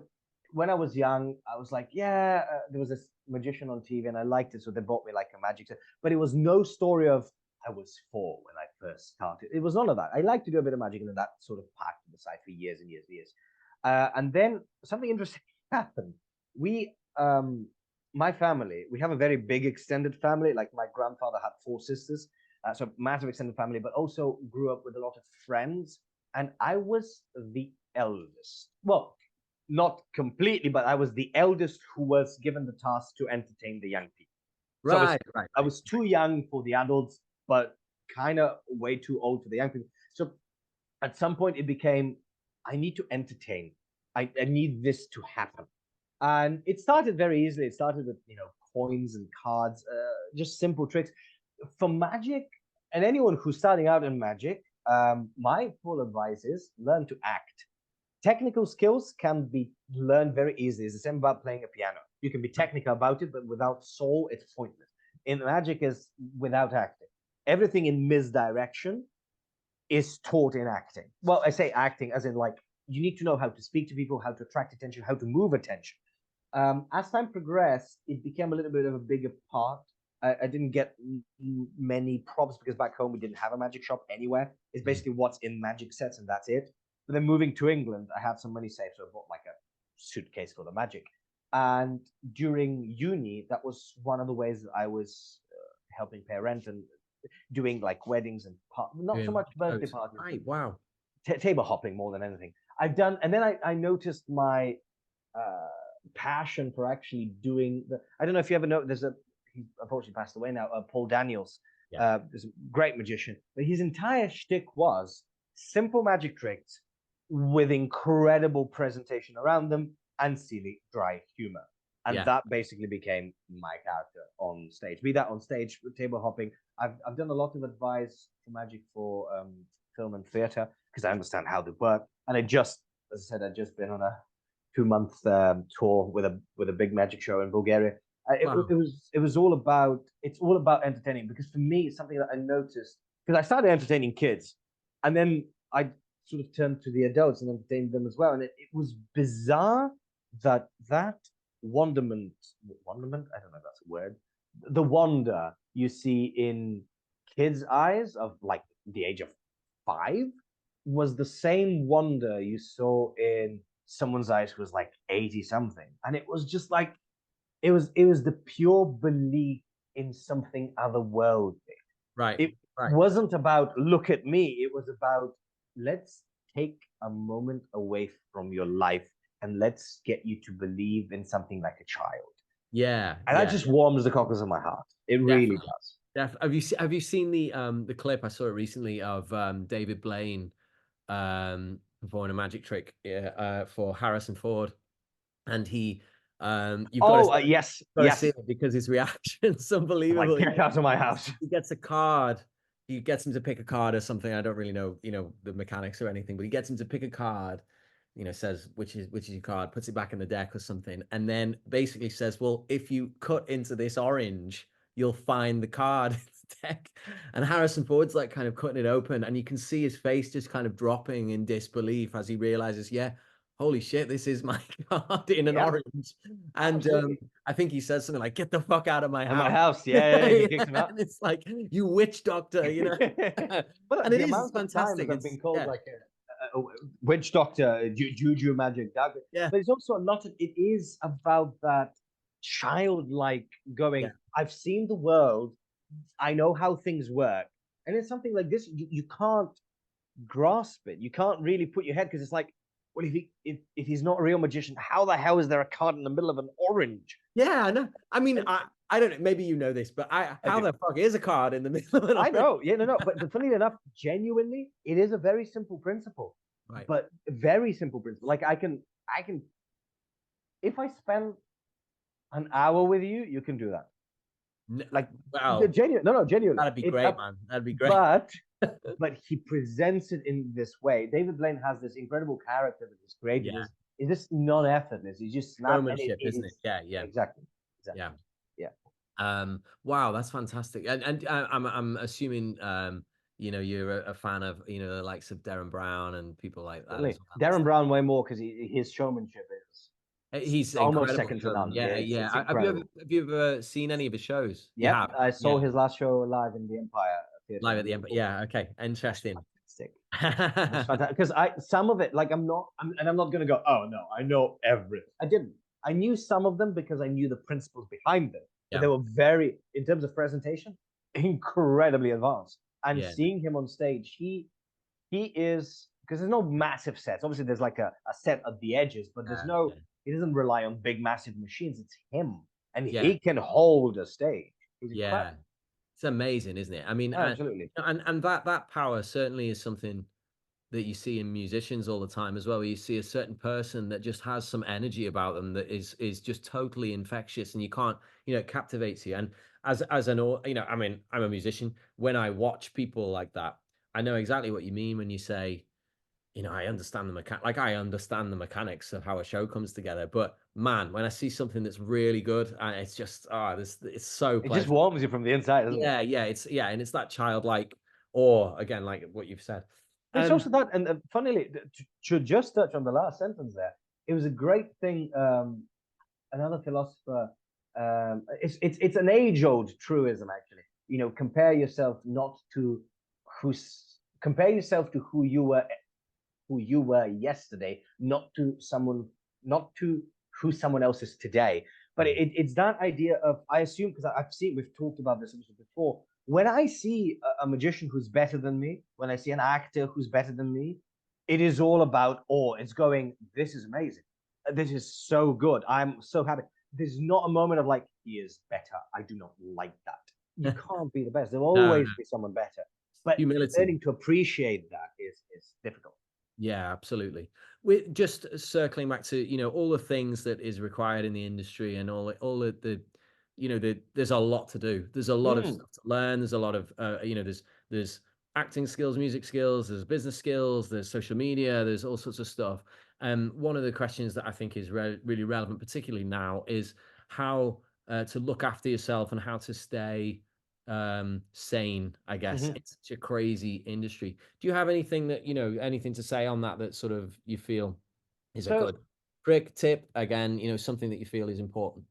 When I was young, I was like, yeah, there was this magician on TV and I liked it, so they bought me like a magic set. But it was no story of I was 4 when I first started. It was none of that. I like to do a bit of magic, and then that sort of parked to the side for years and years and years. And then something interesting happened. We, my family, we have a very big extended family. Like my grandfather had 4 sisters, so massive extended family, but also grew up with a lot of friends. And I was the eldest. Well, not completely, but I was the eldest who was given the task to entertain the young people. So Right. Right. I Right. was too young for the adults, but kind of way too old for the young people. So at some point it became, I need to entertain. I need this to happen. And it started very easily. It started with, coins and cards, just simple tricks. For magic, and anyone who's starting out in magic, my full advice is learn to act. Technical skills can be learned very easily. It's the same about playing a piano. You can be technical about it, but without soul, it's pointless. In magic is without acting. Everything in misdirection is taught in acting. Well, I say acting as in like you need to know how to speak to people, how to attract attention, how to move attention. As time progressed, it became a little bit of a bigger part. I didn't get many props because back home we didn't have a magic shop anywhere. It's Mhm. basically what's in magic sets and that's it. But then moving to England, I had some money saved, so I bought like a suitcase full of magic. And during uni, that was one of the ways that I was helping pay rent and doing like weddings and not so Doing much birthday shows. parties, but Right. Wow. table hopping more than anything. I've done, and then I noticed my uh, passion for actually doing the. I don't know if you ever know. He unfortunately passed away now. Paul Daniels, Yeah. is a great magician, but his entire shtick was simple magic tricks with incredible presentation around them and silly, dry humor. And Yeah. that basically became my character on stage. Be that on stage, table hopping. I've done a lot of advice for magic for film and theater because I understand how they work. And as I said, I'd just been on a 2-month tour with a big magic show in Bulgaria. Wow. It was all about, it's all about entertaining, because for me it's something that I noticed, because I started entertaining kids, and then I sort of turned to the adults and entertained them as well, and it was bizarre that wonderment wonderment, I don't know if that's a word, the wonder you see in kids' eyes of like the age of 5 was the same wonder you saw in someone's eyes who was like 80 something, and it was just like, it was the pure belief in something otherworldly. Right. It Right. wasn't about look at me, it was about let's take a moment away from your life and let's get you to believe in something like a child. Yeah. And that Yeah. just warms the cockles of my heart. It really Definitely. does. Have you seen the clip? I saw it recently of David Blaine performing a magic trick for Harrison Ford, and he you've got to Oh, yes, see yes. it because his reaction's I'm like, unbelievable. get out of my house. He gets a card. He gets him to pick a card or something. I don't really know, the mechanics or anything, but he gets him to pick a card. Says which is your card, puts it back in the deck or something, and then basically says, "Well, if you cut into this orange, you'll find the card in the deck." And Harrison Ford's like kind of cutting it open, and you can see his face just kind of dropping in disbelief as he realizes, yeah, holy shit, this is my card in an Yeah, orange. And absolutely. I think he says something like, "Get the fuck out of my At my house." house. Yeah, yeah, yeah. He kicks him out. And it's like, you witch doctor, But and it the is, it's amount of times fantastic. I've been It's called yeah, like a witch doctor, juju magic dagger, yeah, but it's also a lot of, it is about that childlike yeah, going, I've seen the world, I know how things work. And it's something like this, you can't grasp it. You can't really put your head, because it's like, well, if he's not a real magician, how the hell is there a card in the middle of an orange? yeah. I know. I mean, And I don't know. Maybe you know this, but I how do. the fuck is a card in the middle of an I orange? know. Yeah, no, no. But funnily enough, genuinely, it is a very simple principle, Right. but very simple principle. Like I can, if I spend an hour with you, you can do that. N- Like Wow, genuine, no, no, genuinely. that'd be It's great, up, man. That'd be great. but he presents it in this way. David Blaine has this incredible character that is created. Yeah, Is this non-effortless? You just snap, and showmanship, it isn't it? is Yeah, yeah, exactly, yeah. exactly. Yeah, Wow, that's fantastic. And I'm assuming you're a fan of the likes of Darren Brown and people like that certainly. as well. Darren Brown way more, because his showmanship is He's almost incredible second to showman. none. Yeah, yeah. It's Have you ever incredible. seen any of his shows? You Yep, have. I Yeah, saw his last show live in the Empire Theatre live in at the Empire. Liverpool. Yeah. Okay. Was Interesting. fantastic. Was fantastic, because I, some of it, like, and I'm not going to go, oh no, I know everything. I didn't. I knew some of them because I knew the principles behind them, but Yeah. they were very, in terms of presentation, incredibly advanced. And Yeah. seeing him on stage, he is, because there's no massive sets. Obviously, there's like a set at the edges, but there's no. Yeah. He doesn't rely on big, massive machines. It's him, and Yeah. he can hold a stage. He's Yeah. incredible. It's amazing, isn't it? I mean, Absolutely. and that power certainly is something that you see in musicians all the time as well. Where you see a certain person that just has some energy about them that is just totally infectious, and you can't, it captivates you. And as an, I mean, I'm a musician. When I watch people like that, I know exactly what you mean when you say, I understand I understand the mechanics of how a show comes together. But man, when I see something that's really good, it's just this it's so It just pleasurable. warms you from the inside, doesn't it? Yeah, yeah, and it's that childlike awe again, like what you've said. But it's Um, also that, and funnily, to just touch on the last sentence there, it was a great thing. Another philosopher, it's an age-old truism, actually. Compare yourself not to compare yourself to who you were yesterday, not to who someone else is today. But it's that idea of, I assume, because I've seen, we've talked about this before. When I see a magician who's better than me, when I see an actor who's better than me, it is all about awe. It's going, this is amazing. This is so good. I'm so happy. There's not a moment of like, he is better. I do not like that. You can't be the best. There'll no, no, always be someone better. But humility. learning to appreciate that is difficult. Yeah, absolutely. We're just circling back to, all the things that is required in the industry and all there's a lot to do. There's a lot of Mm. stuff to learn. There's a lot of, there's acting skills, music skills, there's business skills, there's social media, there's all sorts of stuff. And one of the questions that I think is really relevant, particularly now, is how to look after yourself and how to stay sane, I guess. Mhm. It's such a crazy industry. Do you have anything that, anything to say on that, that sort of you feel is a So good trick, tip, again, something that you feel is important?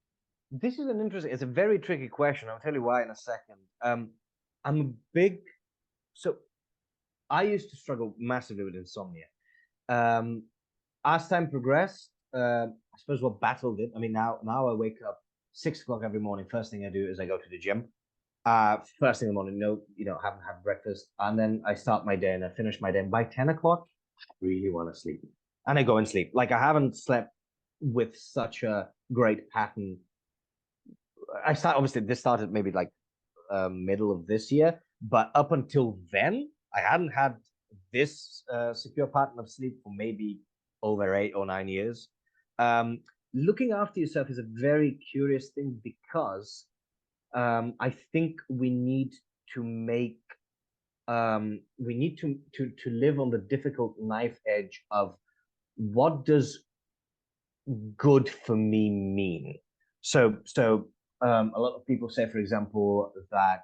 this is it's a very tricky question. I'll tell you why in a second. I'm a big, so I used to struggle massively with insomnia. Um, as time progressed, I suppose what battled it. I mean, now I wake up 6 o'clock every morning. First thing I do is I go to the gym. First thing in the morning, no, haven't had breakfast, and then I start my day and I finish my day. And by 10 o'clock, I really want to sleep, and I go and sleep. Like I haven't slept with such a great pattern. Obviously this started maybe like middle of this year, but up until then, I hadn't had this secure pattern of sleep for maybe over 8 or 9 years. Um, Looking after yourself is a very curious thing because I think we need to live on the difficult knife edge of what does good for me mean. A lot of people say, for example, that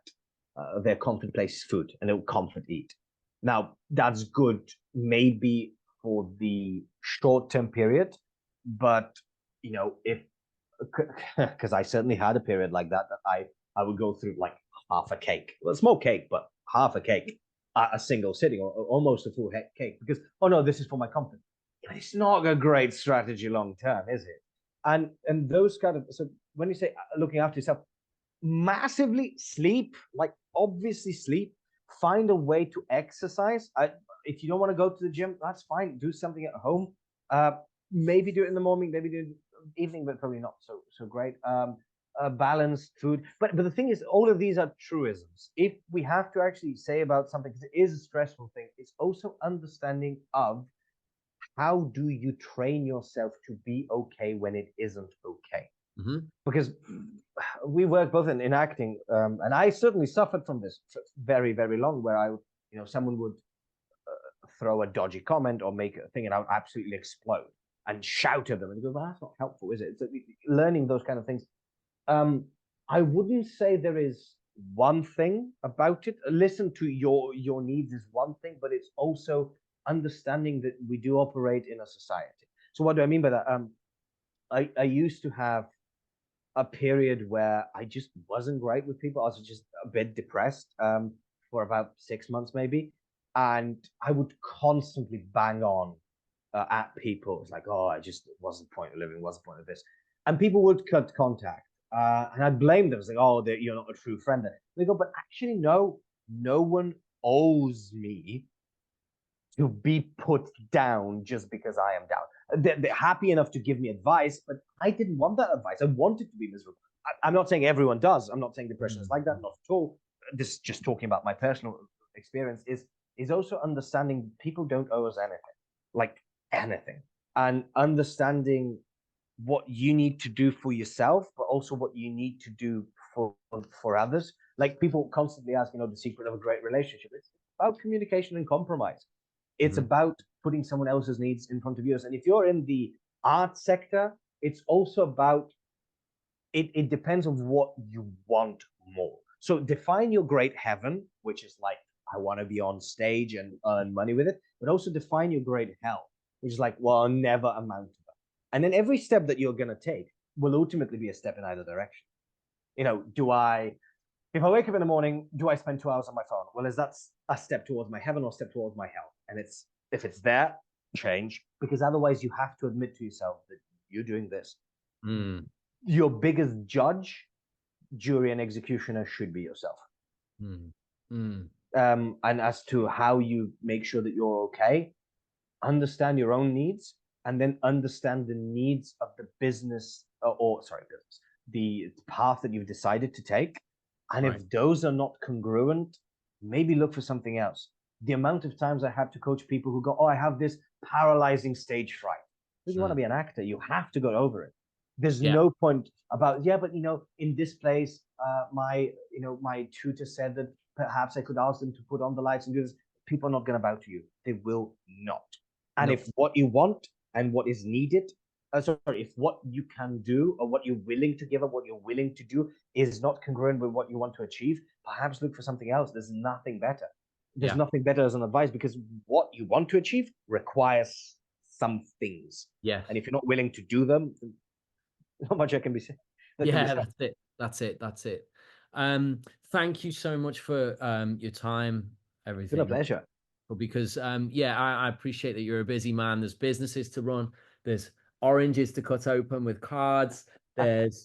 their comfort place is food and they'll comfort eat. Now, that's good maybe for the short-term period, but if because I certainly had a period like that I would go through like half a cake, well, small cake, but half a cake at a single sitting, or almost a full cake, because oh no, this is for my comfort. It's not a great strategy long term, is it? And those kind of, so when you say looking after yourself, massively sleep, like obviously sleep. Find a way to exercise. If you don't want to go to the gym, that's fine. Do something at home. Uh, Maybe do it in the morning, maybe do it in the evening, but probably not so great. Balanced food, but the thing is, all of these are truisms. If we have to actually say about something, because it is a stressful thing, it's also understanding of how do you train yourself to be okay when it isn't okay. Mm-hmm. Because we work both in acting, and I certainly suffered from this for very, very long, where someone would throw a dodgy comment or make a thing, and I would absolutely explode and shout at them and go, well, that's not helpful, is it? So learning those kind of things. I wouldn't say there is one thing about it. Listen to your needs is one thing, but it's also understanding that we do operate in a society. So what do I mean by that? I used to have a period where I just wasn't great with people. I was just a bit depressed for about 6 months maybe, and I would constantly bang on at people. It's like, oh, I just, what's the point of living? What's the point of this? And people would cut contact, and I'd blame them. It's like, oh, you're not a true friend. They go, but actually, no, no one owes me to be put down just because I am down. They're happy enough to give me advice, but I didn't want that advice. I wanted to be miserable. I'm not saying everyone does. I'm not saying depression is like that, not at all. This is just talking about my personal experience. Is also understanding people don't owe us anything, like anything, and understanding what you need to do for yourself, but also what you need to do for others. Like people constantly ask, the secret of a great relationship. It's about communication and compromise. It's Mm-hmm. about putting someone else's needs in front of yours. And if you're in the art sector, it's also about it depends on what you want more. So define your great heaven, which is like, I want to be on stage and earn money with it, but also define your great hell, which is like, well, I'll never amount to that. And then every step that you're going to take will ultimately be a step in either direction. If I wake up in the morning, do I spend 2 hours on my phone? Well, is that a step towards my heaven or a step towards my hell? And if it's there, change, because otherwise you have to admit to yourself that you're doing this. Mm. Your biggest judge, jury, and executioner should be yourself. Mm. Mm. And as to how you make sure that you're okay, understand your own needs, and then understand the needs of the business, the path that you've decided to take. And Right. if those are not congruent, maybe look for something else. The amount of times I have to coach people who go, oh, I have this paralyzing stage fright. If you want to be an actor, you have to go over it. There's Yeah. no point about, yeah, but in this place, my tutor said that perhaps I could ask them to put on the lights and do this. People are not going to bow to you. They will not. And Nope. if what you want and what is needed sorry, if what you can do or what you're willing to give up, what you're willing to do is not congruent with what you want to achieve, perhaps look for something else. There's nothing better. There's Yeah. nothing better as an advice, because what you want to achieve requires some things. Yes. And if you're not willing to do them, not much I can be said. That can be Yeah, said. that's it. That's it. That's it. Thank you so much for your time, It's been a everything. pleasure. Because yeah, I appreciate that you're a busy man. There's businesses to run, there's oranges to cut open with cards, there's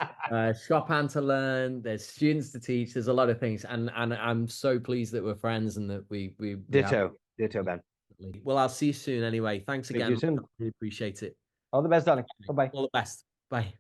Chopin to learn, there's students to teach, there's a lot of things, and I'm so pleased that we're friends and that we have. Ditto. Ditto, Ben. Well, I'll see you soon anyway. Thanks Speak to you again. soon. Really appreciate it. All the best, darling. Bye bye. All the best. Bye.